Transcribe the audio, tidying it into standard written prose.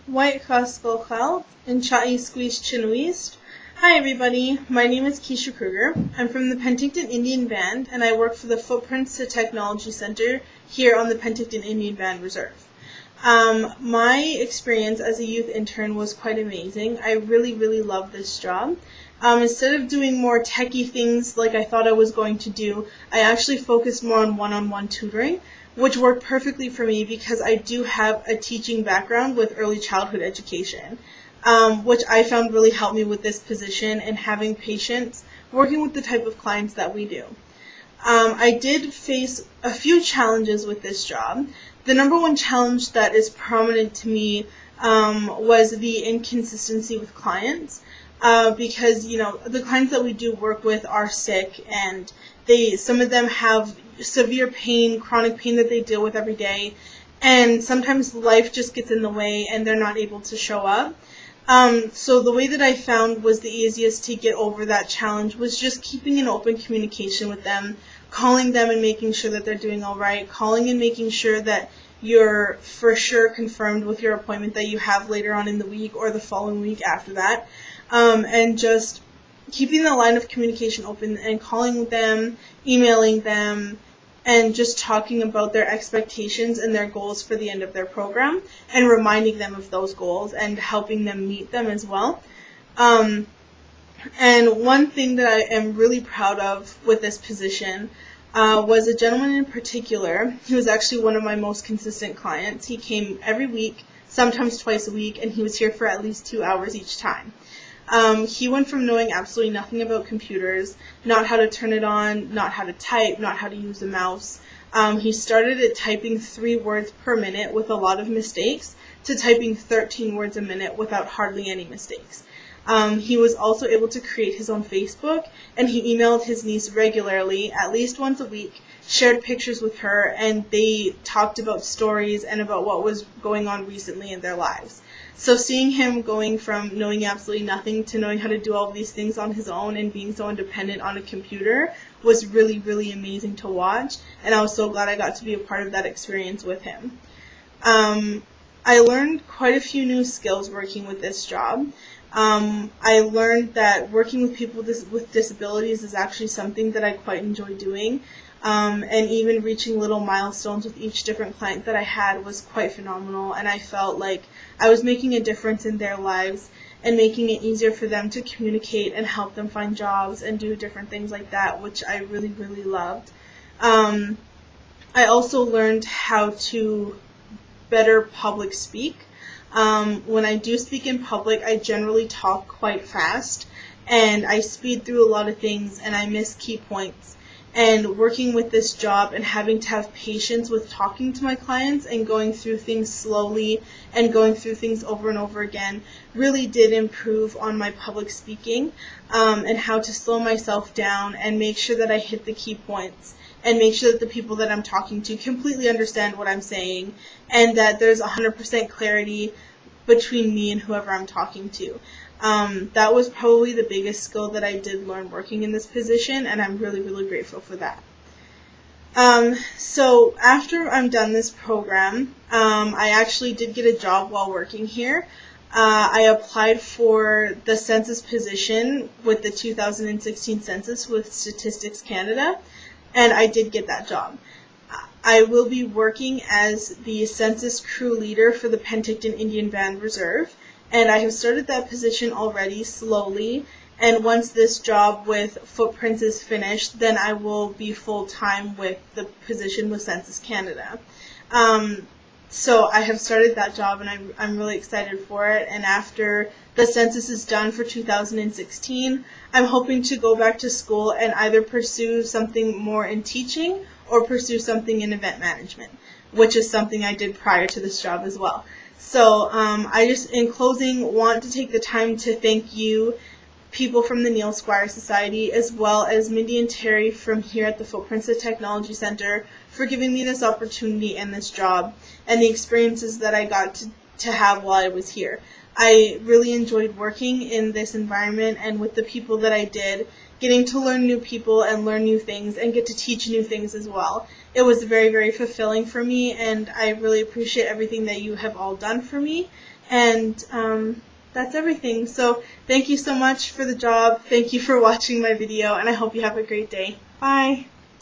White Chal and Chai Squeeze Chinuist. Hi everybody, my name is Keisha Kruger. I'm from the Penticton Indian Band and I work for the Footprints to Technology Center here on the Penticton Indian Band Reserve. My experience as a youth intern was quite amazing. I really loved this job. Instead of doing more techie things like I thought I was going to do, I actually focused more on one-on-one tutoring, which worked perfectly for me because I do have a teaching background with early childhood education, which I found really helped me with this position and having patience working with the type of clients that we do. I did face a few challenges with this job. The number one challenge that is prominent to me was the inconsistency with clients. Because, the clients that we do work with are sick and some of them have severe pain, chronic pain that they deal with every day, and sometimes life just gets in the way and they're not able to show up. So the way that I found was the easiest to get over that challenge was just keeping an open communication with them, calling them and making sure that they're doing all right, calling and making sure that you're for sure confirmed with your appointment that you have later on in the week or the following week after that, and just keeping the line of communication open and calling them, emailing them, and just talking about their expectations and their goals for the end of their program and reminding them of those goals and helping them meet them as well. And one thing that I am really proud of with this position was a gentleman in particular. He was actually one of my most consistent clients. He came every week, sometimes twice a week, and he was here for at least 2 hours each time. He went from knowing absolutely nothing about computers, not how to turn it on, not how to type, not how to use a mouse. He started at typing 3 words per minute with a lot of mistakes to typing 13 words a minute without hardly any mistakes. He was also able to create his own Facebook, and he emailed his niece regularly, at least once a week, shared pictures with her, and they talked about stories and about what was going on recently in their lives. So seeing him going from knowing absolutely nothing to knowing how to do all of these things on his own and being so independent on a computer was really amazing to watch, and I was so glad I got to be a part of that experience with him. I learned quite a few new skills working with this job. I learned that working with people with disabilities is actually something that I quite enjoy doing, and even reaching little milestones with each different client that I had was quite phenomenal, and I felt like I was making a difference in their lives and making it easier for them to communicate and help them find jobs and do different things like that, which I really loved. I also learned how to better public speak. When I do speak in public, I generally talk quite fast, and I speed through a lot of things, and I miss key points. And working with this job and having to have patience with talking to my clients and going through things slowly and going through things over and over again really did improve on my public speaking, and how to slow myself down and make sure that I hit the key points and make sure that the people that I'm talking to completely understand what I'm saying and that there's 100% clarity between me and whoever I'm talking to. That was probably the biggest skill that I did learn working in this position, and I'm really grateful for that. So after I'm done this program, I actually did get a job while working here. I applied for the census position with the 2016 census with Statistics Canada, and I did get that job. I will be working as the census crew leader for the Penticton Indian Band Reserve, and I have started that position already slowly, and once this job with Footprints is finished, then I will be full-time with the position with Census Canada. So I have started that job, and I'm really excited for it, and after the census is done for 2016, I'm hoping to go back to school and either pursue something more in teaching or pursue something in event management, which is something I did prior to this job as well. So I just, in closing, want to take the time to thank you, people from the Neil Squire Society, as well as Mindy and Terry from here at the Footprints of Technology Center for giving me this opportunity and this job and the experiences that I got to have while I was here. I really enjoyed working in this environment and with the people that I did, getting to learn new people and learn new things and get to teach new things as well. it was very, very fulfilling for me, and I really appreciate everything that you have all done for me. And that's everything. So thank you so much for the job. Thank you for watching my video, and I hope you have a great day. Bye.